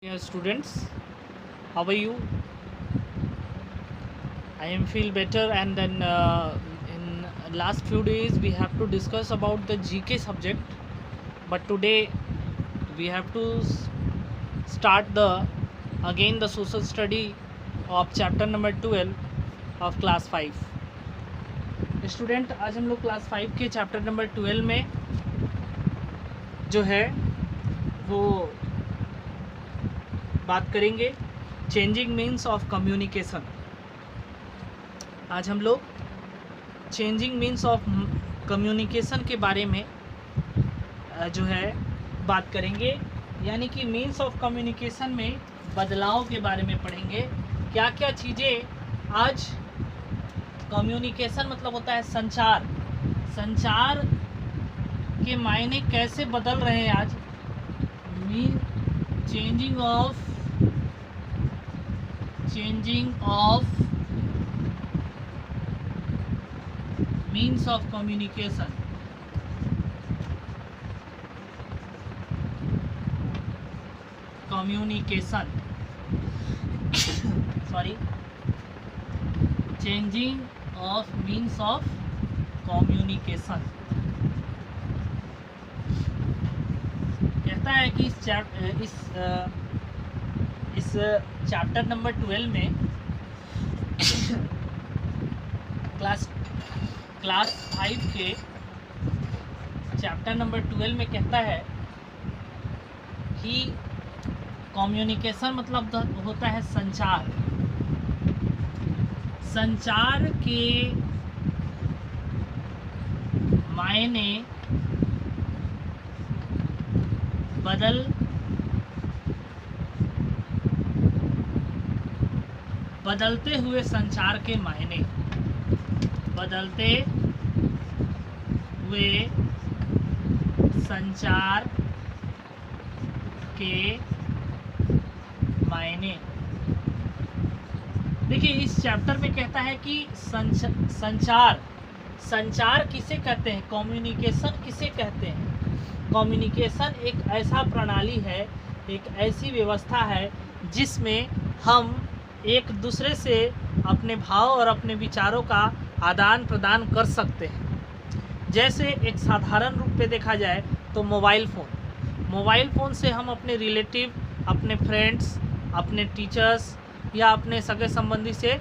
Dear students, how are you? I am feel better, and then in last few days we have to discuss about the GK subject, but today we have to start the again the social study of chapter number 12 of class 5. Student आज हम लोग class 5 के chapter number 12 में जो है वो बात करेंगे चेंजिंग मीन्स ऑफ कम्युनिकेशन। आज हम लोग चेंजिंग मीन्स ऑफ कम्युनिकेशन के बारे में जो है बात करेंगे, यानी कि मीन्स ऑफ कम्युनिकेशन में बदलाव के बारे में पढ़ेंगे। क्या क्या चीज़ें आज कम्युनिकेशन मतलब होता है संचार, संचार के मायने कैसे बदल रहे हैं आज। Changing of means of communication. Sorry, changing of means of communication. कहता है कि इस चैप्टर नंबर 12 में क्लास 5 के चैप्टर नंबर 12 में कहता है कि कम्युनिकेशन मतलब होता है संचार। संचार के मायने बदलते हुए संचार के मायने, बदलते हुए संचार के मायने। देखिए इस चैप्टर में कहता है कि संचार किसे कहते हैं, कम्युनिकेशन किसे कहते हैं। कम्युनिकेशन एक ऐसा प्रणाली है, एक ऐसी व्यवस्था है जिसमें हम एक दूसरे से अपने भाव और अपने विचारों का आदान प्रदान कर सकते हैं। जैसे एक साधारण रूप पे देखा जाए तो मोबाइल फ़ोन से हम अपने रिलेटिव, अपने फ्रेंड्स, अपने टीचर्स या अपने सगे संबंधी से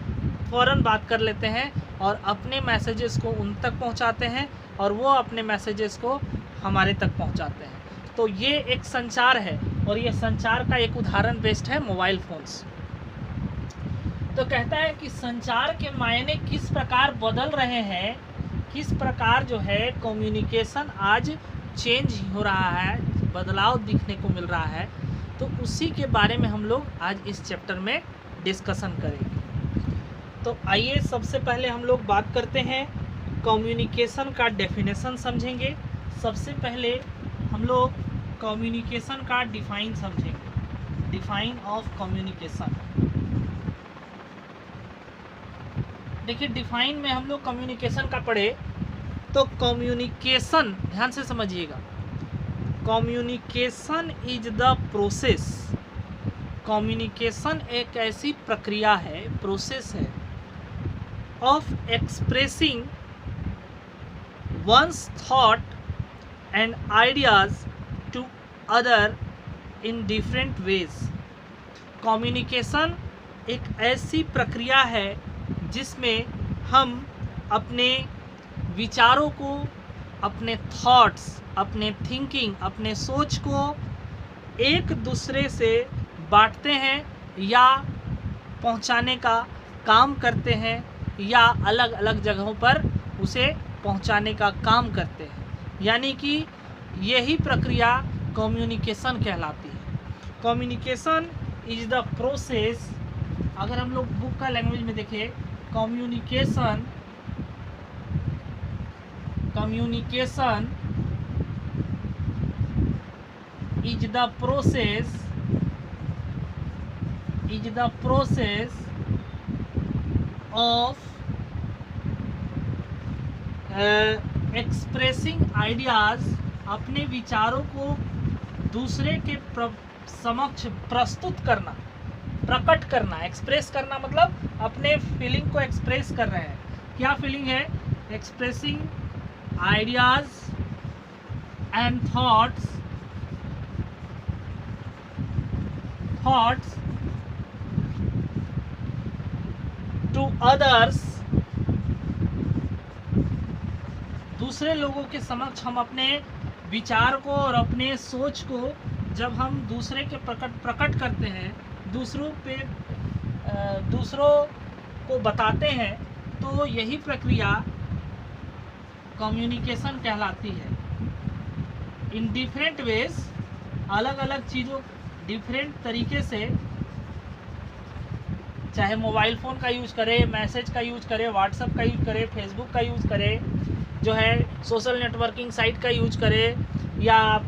फ़ौरन बात कर लेते हैं और अपने मैसेजेस को उन तक पहुंचाते हैं और वो अपने मैसेजेस को हमारे तक पहुंचाते हैं। तो ये एक संचार है और ये संचार का एक उदाहरण बेस्ट है मोबाइल फ़ोन्स। तो कहता है कि संचार के मायने किस प्रकार बदल रहे हैं, किस प्रकार जो है कम्युनिकेशन आज चेंज हो रहा है, बदलाव दिखने को मिल रहा है। तो उसी के बारे में हम लोग आज इस चैप्टर में डिस्कशन करेंगे। तो आइए सबसे पहले हम लोग बात करते हैं कम्युनिकेशन का डेफिनेशन समझेंगे। सबसे पहले हम लोग कम्युनिकेशन का डिफाइन समझेंगे, डिफाइन ऑफ कम्युनिकेशन। देखिए डिफाइन में हम लोग कम्युनिकेशन का पढ़े तो कम्युनिकेशन ध्यान से समझिएगा, communication is the process. Communication एक ऐसी प्रक्रिया है, प्रोसेस है of expressing one's thought and ideas to other in different ways. Communication एक ऐसी प्रक्रिया है जिसमें हम अपने विचारों को, अपने थॉट्स, अपने थिंकिंग, अपने सोच को एक दूसरे से बांटते हैं या पहुंचाने का काम करते हैं या अलग अलग जगहों पर उसे पहुंचाने का काम करते हैं। यानी कि यही प्रक्रिया कम्युनिकेशन कहलाती है। कम्युनिकेशन इज द प्रोसेस, अगर हम लोग बुक का लैंग्वेज में देखें, communication is the process of expressing ideas, अपने विचारों को दूसरे के समक्ष प्रस्तुत करना, प्रकट करना। एक्सप्रेस करना मतलब अपने फीलिंग को एक्सप्रेस कर रहे हैं। क्या फीलिंग है? Expressing ideas and thoughts to others. दूसरे लोगों के समक्ष हम अपने विचार को और अपने सोच को जब हम दूसरे के प्रकट करते हैं, दूसरों को बताते हैं, तो यही प्रक्रिया कम्युनिकेशन कहलाती है। इन डिफरेंट वेज, अलग अलग चीज़ों, डिफरेंट तरीके से, चाहे मोबाइल फ़ोन का यूज़ करें, मैसेज का यूज़ करें, व्हाट्सएप का यूज़ करें, फेसबुक का यूज़ करें, जो है सोशल नेटवर्किंग साइट का यूज़ करें, या आप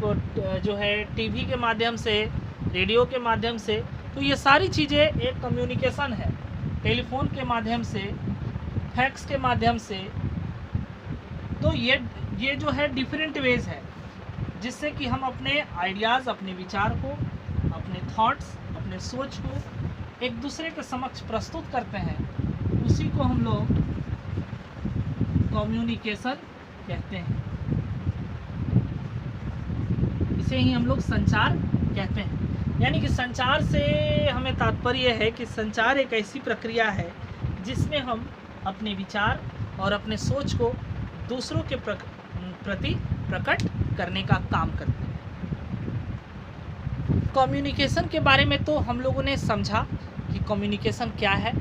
जो है टीवी के माध्यम से, रेडियो के माध्यम से, तो ये सारी चीज़ें एक कम्युनिकेशन है। टेलीफोन के माध्यम से, फैक्स के माध्यम से, तो ये जो है डिफरेंट वेज है जिससे कि हम अपने आइडियाज़, अपने विचार को, अपने थॉट्स, अपने सोच को एक दूसरे के समक्ष प्रस्तुत करते हैं। उसी को हम लोग कम्युनिकेशन कहते हैं। इसे ही हम लोग संचार कहते हैं। यानी कि संचार से हमें तात्पर्य है कि संचार एक ऐसी प्रक्रिया है जिसमें हम अपने विचार और अपने सोच को दूसरों के प्रति प्रकट करने का काम करते हैं। कम्युनिकेशन के बारे में तो हम लोगों ने समझा कि कम्युनिकेशन क्या है।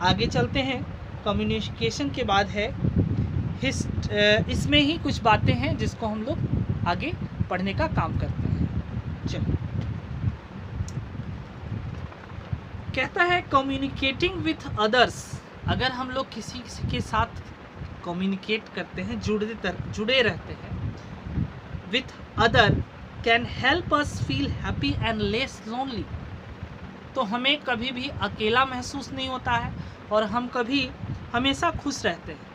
आगे चलते हैं। कम्युनिकेशन के बाद है इसमें ही कुछ बातें हैं जिसको हम लोग आगे पढ़ने का काम करते हैं। चलो, कहता है कम्युनिकेटिंग विथ अदर्स। अगर हम लोग किसी के साथ कम्युनिकेट करते हैं, जुड़े रहते हैं, with other can help us feel happy and less lonely. तो हमें कभी भी अकेला महसूस नहीं होता है और हम कभी हमेशा खुश रहते हैं।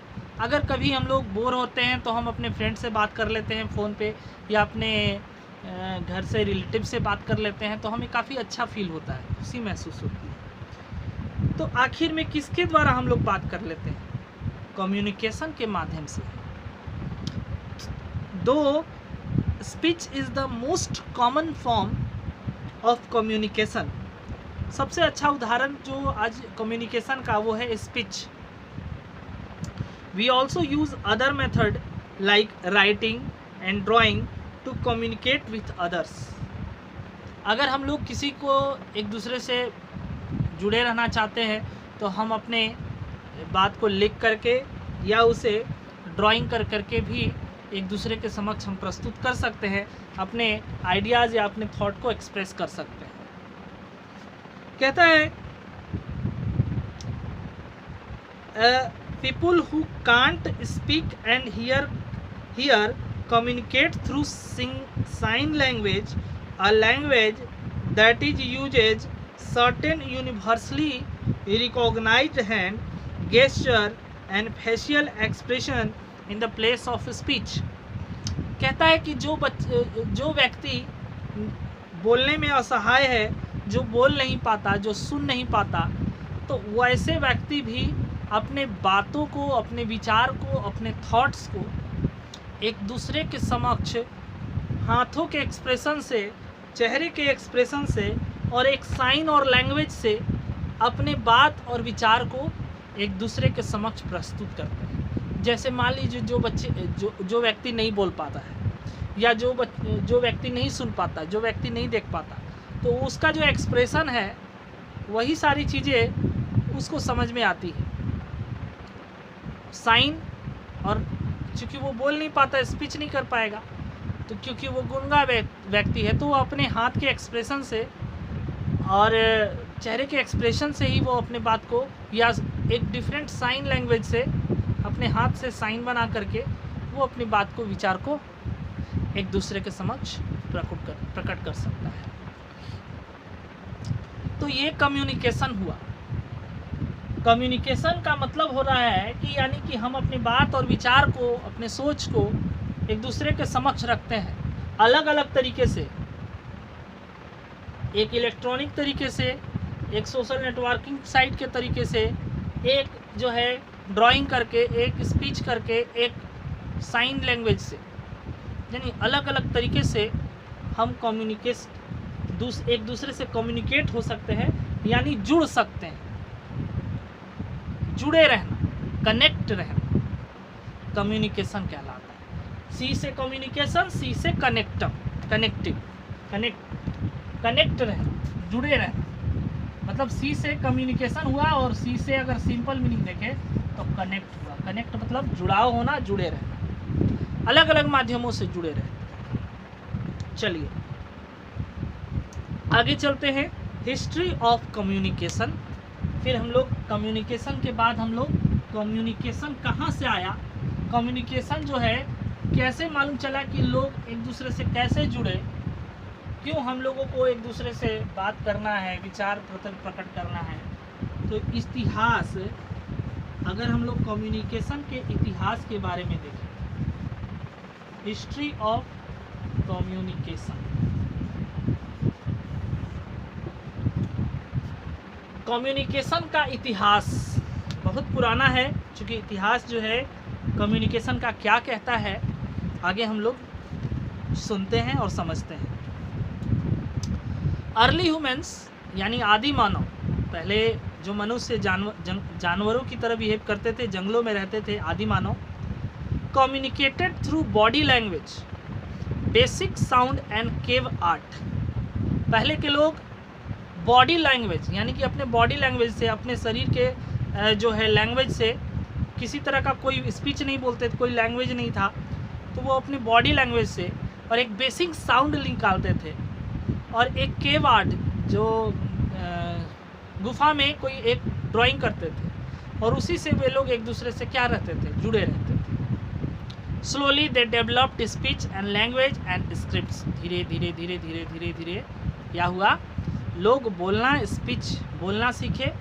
अगर कभी हम लोग बोर होते हैं तो हम अपने फ्रेंड से बात कर लेते हैं फ़ोन पे, या अपने घर से रिलेटिव से बात कर लेते हैं, तो हमें काफ़ी अच्छा फील होता है, खुशी महसूस होती है। तो आखिर में किसके द्वारा हम लोग बात कर लेते हैं? कम्युनिकेशन के माध्यम से। दो speech is the most common form of communication. सबसे अच्छा उदाहरण जो आज कम्युनिकेशन का वो है speech. We also use other method like writing and drawing to communicate with others. अगर हम लोग किसी को एक दूसरे से जुड़े रहना चाहते हैं तो हम अपने बात को लिख करके या उसे ड्राइंग कर करके भी एक दूसरे के समक्ष हम प्रस्तुत कर सकते हैं, अपने आइडियाज़ या अपने थॉट को एक्सप्रेस कर सकते हैं। कहता है people who can't speak and hear communicate through sign language, a language that uses certain universally recognized hand gesture and facial expression in the place of speech। कहता है कि जो व्यक्ति बोलने में असहाय है, जो बोल नहीं पाता, जो सुन नहीं पाता, तो वैसे व्यक्ति भी अपने बातों को, अपने विचार को, अपने थॉट्स को एक दूसरे के समक्ष हाथों के एक्सप्रेशन से, चेहरे के एक्सप्रेशन से और एक साइन और लैंग्वेज से अपने बात और विचार को एक दूसरे के समक्ष प्रस्तुत करते हैं। जैसे मान लीजिए जो व्यक्ति नहीं बोल पाता है, या जो व्यक्ति नहीं सुन पाता, जो व्यक्ति नहीं देख पाता, तो उसका जो एक्सप्रेशन है वही सारी चीज़ें उसको समझ में आती है। साइन, और चूँकि वो बोल नहीं पाता, स्पीच नहीं कर पाएगा, तो क्योंकि वो गूंगा व्यक्ति है, तो वो अपने हाथ के एक्सप्रेशन से और चेहरे के एक्सप्रेशन से ही वो अपने बात को, या एक डिफरेंट साइन लैंग्वेज से अपने हाथ से साइन बना करके वो अपनी बात को, विचार को एक दूसरे के समक्ष प्रकट कर सकता है। तो ये कम्युनिकेशन हुआ। कम्युनिकेशन का मतलब हो रहा है कि यानी कि हम अपनी बात और विचार को, अपने सोच को एक दूसरे के समक्ष रखते हैं अलग अलग तरीके से। एक इलेक्ट्रॉनिक तरीके से, एक सोशल नेटवर्किंग साइट के तरीके से, एक जो है ड्राइंग करके, एक स्पीच करके, एक साइन लैंग्वेज से, यानी अलग अलग तरीके से हम एक दूसरे से कम्युनिकेट हो सकते हैं, यानी जुड़ सकते हैं। जुड़े रहना, कनेक्ट रहना कम्युनिकेशन कहलाता है। सी से कम्युनिकेशन, सी से कनेक्ट रहना, जुड़े रहना, मतलब सी से कम्युनिकेशन हुआ और सी से अगर सिंपल मीनिंग देखें तो कनेक्ट हुआ। कनेक्ट मतलब जुड़ाव होना, जुड़े रहना, अलग अलग माध्यमों से जुड़े रहते। चलिए आगे चलते हैं, हिस्ट्री ऑफ कम्युनिकेशन। फिर हम लोग कम्युनिकेशन के बाद हम लोग कम्युनिकेशन कहाँ से आया, कम्युनिकेशन जो है कैसे मालूम चला कि लोग एक दूसरे से कैसे जुड़े, क्यों हम लोगों को एक दूसरे से बात करना है, विचार प्रकट करना है। तो इतिहास, अगर हम लोग कम्युनिकेशन के इतिहास के बारे में देखें, हिस्ट्री ऑफ कम्युनिकेशन, कम्युनिकेशन का इतिहास बहुत पुराना है। चूँकि इतिहास जो है कम्युनिकेशन का क्या कहता है, आगे हम लोग सुनते हैं और समझते हैं। अर्ली ह्यूमन्स यानी आदि मानव, पहले जो मनुष्य जानवरों की तरह बिहेव करते थे, जंगलों में रहते थे, आदि मानव, communicated through body language, basic sound and cave art. पहले के लोग बॉडी लैंग्वेज यानी कि अपने बॉडी लैंग्वेज से, अपने शरीर के जो है लैंग्वेज से, किसी तरह का कोई स्पीच नहीं बोलते थे, कोई लैंग्वेज नहीं था, तो वो अपनी बॉडी लैंग्वेज से और एक बेसिक साउंड निकालते थे, और एक केव आर्ट जो गुफा में कोई एक ड्राइंग करते थे, और उसी से वे लोग एक दूसरे से क्या रहते थे, जुड़े रहते थे। Slowly they developed speech and language and scripts. धीरे धीरे धीरे धीरे धीरे धीरे क्या हुआ, लोग बोलना, स्पीच बोलना सीखे,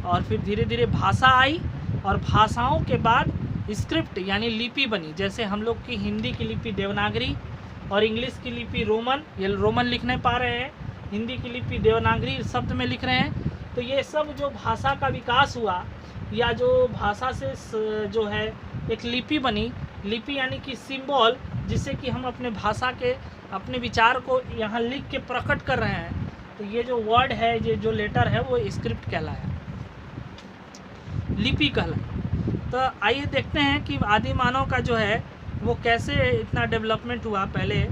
और फिर धीरे धीरे भाषा आई, और भाषाओं के बाद स्क्रिप्ट यानी लिपि बनी। जैसे हम लोग की हिंदी की लिपि देवनागरी और इंग्लिश की लिपि रोमन, ये रोमन लिख नहीं पा रहे हैं, हिंदी की लिपि देवनागरी शब्द में लिख रहे हैं। तो ये सब जो भाषा का विकास हुआ, या जो भाषा से जो है एक लिपि बनी, लिपि यानी कि सिंबल, जिससे कि हम अपने भाषा के, अपने विचार को यहाँ लिख के प्रकट कर रहे हैं। तो ये जो वर्ड है, ये जो लेटर है, वो स्क्रिप्ट कहलाया, लिपि कहलाया। तो आइए देखते हैं कि आदि मानव का जो है वो कैसे इतना डेवलपमेंट हुआ। पहले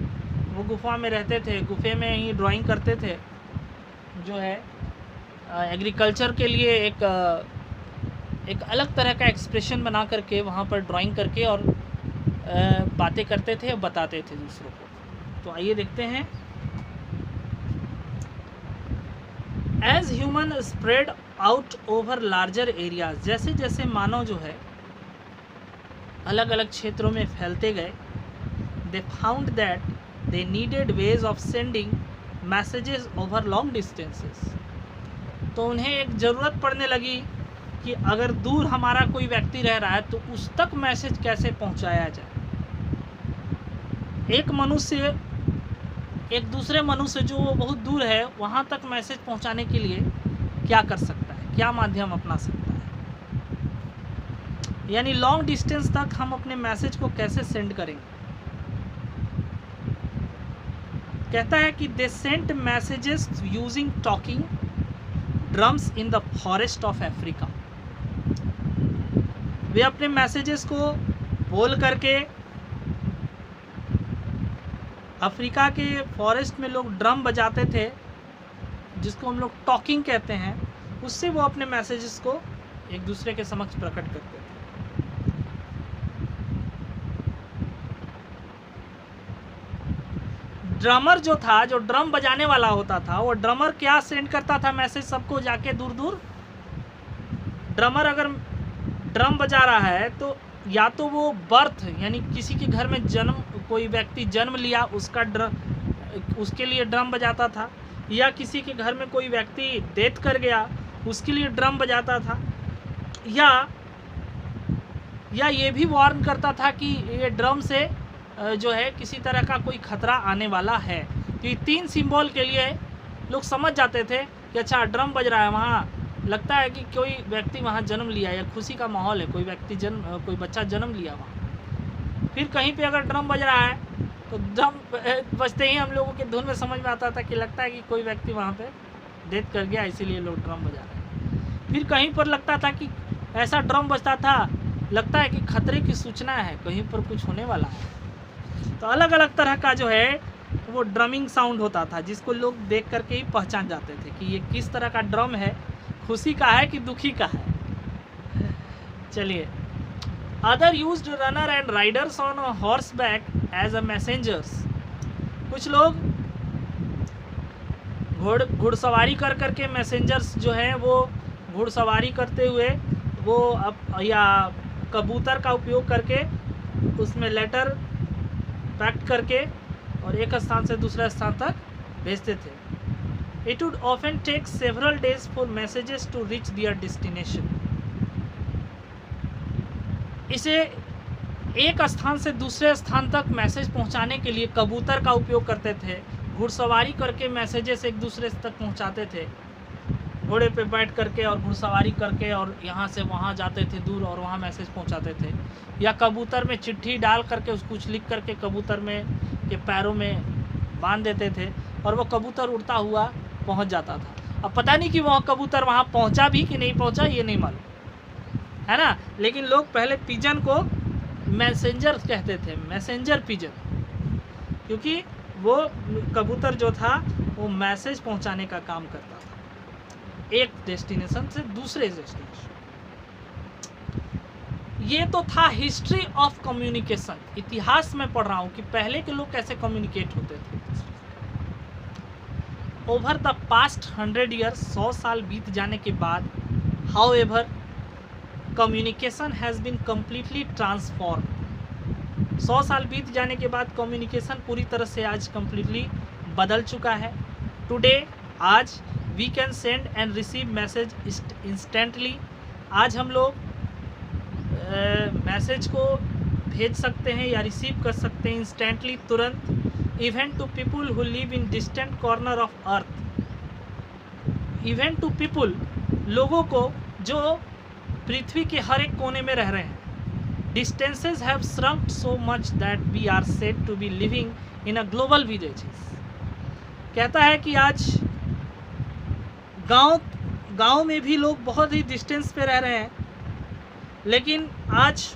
वो गुफा में रहते थे, गुफे में ही ड्राइंग करते थे, जो है एग्रीकल्चर के लिए एक अलग तरह का एक्सप्रेशन बना करके वहाँ पर ड्राइंग करके और बातें करते थे और बताते थे दूसरों को। तो आइए देखते हैं। As human spread out over larger areas, जैसे जैसे मानव जो है अलग अलग क्षेत्रों में फैलते गए, they found that they needed ways of sending messages over long distances. तो उन्हें एक ज़रूरत पड़ने लगी कि अगर दूर हमारा कोई व्यक्ति रह रहा है तो उस तक मैसेज कैसे पहुंचाया जाए। एक मनुष्य एक दूसरे मनुष्य जो बहुत दूर है वहाँ तक मैसेज पहुँचाने के लिए क्या कर सकता है, क्या माध्यम अपना सकता है, यानी लॉन्ग डिस्टेंस तक हम अपने मैसेज को कैसे सेंड करेंगे। कहता है कि they sent messages using talking drums in the forest of Africa. वे अपने मैसेजेस को बोल करके अफ्रीका के फॉरेस्ट में लोग ड्रम बजाते थे, जिसको हम लोग टॉकिंग कहते हैं, उससे वो अपने मैसेजेस को एक दूसरे के समक्ष प्रकट करते थे। ड्रमर जो था, जो ड्रम बजाने वाला होता था, वो ड्रमर क्या सेंड करता था मैसेज सबको जाके दूर दूर। ड्रमर अगर ड्रम बजा रहा है तो या तो वो बर्थ यानी किसी के घर में जन्म, कोई व्यक्ति जन्म लिया उसके लिए ड्रम बजाता था, या किसी के घर में कोई व्यक्ति डेथ कर गया उसके लिए ड्रम बजाता था, या ये भी वार्न करता था कि ये ड्रम से जो है किसी तरह का कोई खतरा आने वाला है। तो ये तीन सिंबल के लिए लोग समझ जाते थे कि अच्छा ड्रम बज रहा है, वहाँ लगता है कि कोई व्यक्ति वहाँ जन्म लिया या खुशी का माहौल है, कोई बच्चा जन्म लिया वहाँ। फिर कहीं पे अगर ड्रम बज रहा है तो ड्रम बजते ही हम लोगों के धुन में समझ में आता था कि लगता है कि कोई व्यक्ति वहाँ पे डेथ कर गया, इसीलिए लोग ड्रम बजा रहे हैं। फिर कहीं पर लगता था कि ऐसा ड्रम बजता था, लगता है कि खतरे की सूचना है, कहीं पर कुछ होने वाला है। तो अलग अलग तरह का जो है वो ड्रमिंग साउंड होता था, जिसको लोग देख करके ही पहचान जाते थे कि ये किस तरह का ड्रम है, खुशी का है कि दुखी का है। चलिए, other used runner and riders on horseback as a messengers. कुछ लोग घुड़सवारी कर करके मैसेंजर्स जो हैं वो घुड़सवारी करते हुए वो या कबूतर का उपयोग करके उसमें लेटर पैक्ट करके और एक स्थान से दूसरे स्थान तक भेजते थे। It would often take several days for messages to reach their destination. इसे एक स्थान से दूसरे स्थान तक मैसेज पहुंचाने के लिए कबूतर का उपयोग करते थे, घुड़सवारी करके मैसेजेस एक दूसरे तक पहुंचाते थे, घोड़े पे बैठ करके और घुड़सवारी करके और यहाँ से वहाँ जाते थे दूर और वहाँ मैसेज पहुंचाते थे, या कबूतर में चिट्ठी डाल करके उसको कुछ लिख करके कबूतर में के पैरों में बांध देते थे और वो कबूतर उड़ता हुआ पहुंच जाता था। अब पता नहीं कि वह कबूतर वहाँ पहुँचा भी कि नहीं पहुँचा, ये नहीं मालूम है ना, लेकिन लोग पहले पिजन को मैसेंजर कहते थे, मैसेंजर पिजन, क्योंकि वो कबूतर जो था वो मैसेज पहुँचाने का काम करता था एक डेस्टिनेशन से दूसरे डेस्टिनेशन। ये तो था हिस्ट्री ऑफ कम्युनिकेशन, इतिहास में पढ़ रहा हूँ कि पहले के लोग कैसे कम्युनिकेट होते थे। ओवर द पास्ट 100 ईयर्स, 100 साल बीत जाने के बाद, however communication has been completely transform. 100 साल बीत जाने के बाद कम्युनिकेशन पूरी तरह से आज कम्प्लीटली बदल चुका है। टुडे, आज, we can send and receive message instantly. आज हम लोग मैसेज को भेज सकते हैं या रिसीव कर सकते हैं इंस्टेंटली, तुरंत। Even to people who live in distant corner of earth. Even to people, लोगों को जो पृथ्वी के हर एक कोने में रह रहे हैं। Distances have shrunk so much that we are said to be living in a global villages. कहता है कि आज गांव में भी लोग बहुत ही डिस्टेंस पे रह रहे हैं, लेकिन आज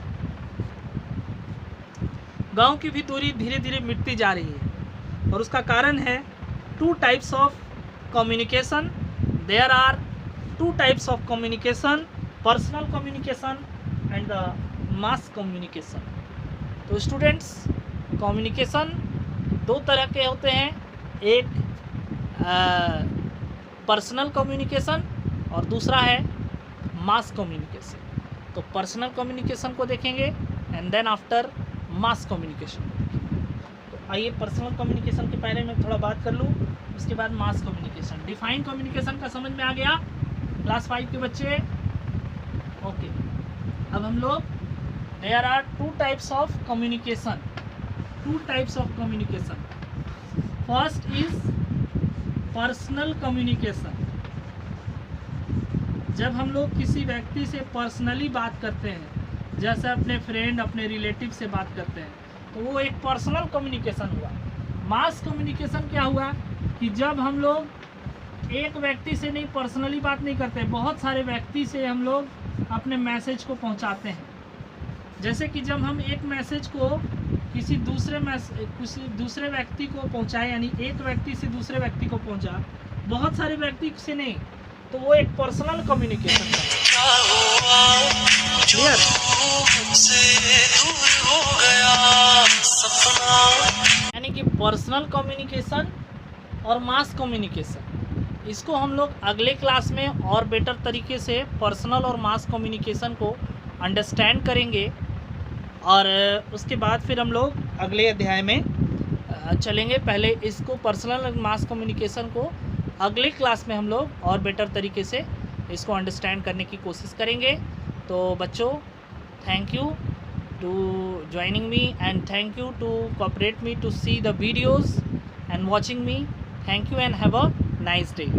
गांव की भी दूरी धीरे धीरे मिटती जा रही है और उसका कारण है 2 types of communication. There are 2 types of communication, personal communication and the mass communication. तो स्टूडेंट्स, कम्युनिकेशन 2 तरह के होते हैं, एक पर्सनल कम्युनिकेशन और दूसरा है मास कम्युनिकेशन। तो पर्सनल कम्युनिकेशन को देखेंगे and then after mass communication. तो आइए पर्सनल कम्युनिकेशन के बारे में थोड़ा बात कर लूँ, उसके बाद मास कम्युनिकेशन। डिफाइन कम्युनिकेशन का समझ में आ गया क्लास 5 के बच्चे? ओके, अब हम लोग there are 2 types of communication. 2 types of communication. First is personal communication. जब हम लोग किसी व्यक्ति से पर्सनली बात करते हैं, जैसे अपने फ्रेंड, अपने रिलेटिव से बात करते हैं, तो वो एक पर्सनल कम्युनिकेशन हुआ। मास कम्युनिकेशन क्या हुआ कि जब हम लोग एक व्यक्ति से नहीं पर्सनली बात नहीं करते, बहुत सारे व्यक्ति से हम लोग अपने मैसेज को पहुंचाते हैं। जैसे कि जब हम एक मैसेज को किसी दूसरे व्यक्ति को पहुंचाए, यानी एक व्यक्ति से दूसरे व्यक्ति को पहुंचा, बहुत सारे व्यक्ति से नहीं, तो वो एक पर्सनल कम्युनिकेशन है। यानी कि पर्सनल कम्युनिकेशन और मास कम्युनिकेशन, इसको हम लोग अगले क्लास में और बेटर तरीके से पर्सनल और मास कम्युनिकेशन को अंडरस्टैंड करेंगे, और उसके बाद फिर हम लोग अगले अध्याय में चलेंगे। पहले इसको पर्सनल और मास कम्युनिकेशन को अगले क्लास में हम लोग और बेटर तरीके से इसको अंडरस्टैंड करने की कोशिश करेंगे। तो बच्चों, thank you to joining me and thank you to cooperate me to see the videos and watching me. Thank you and have a nice day.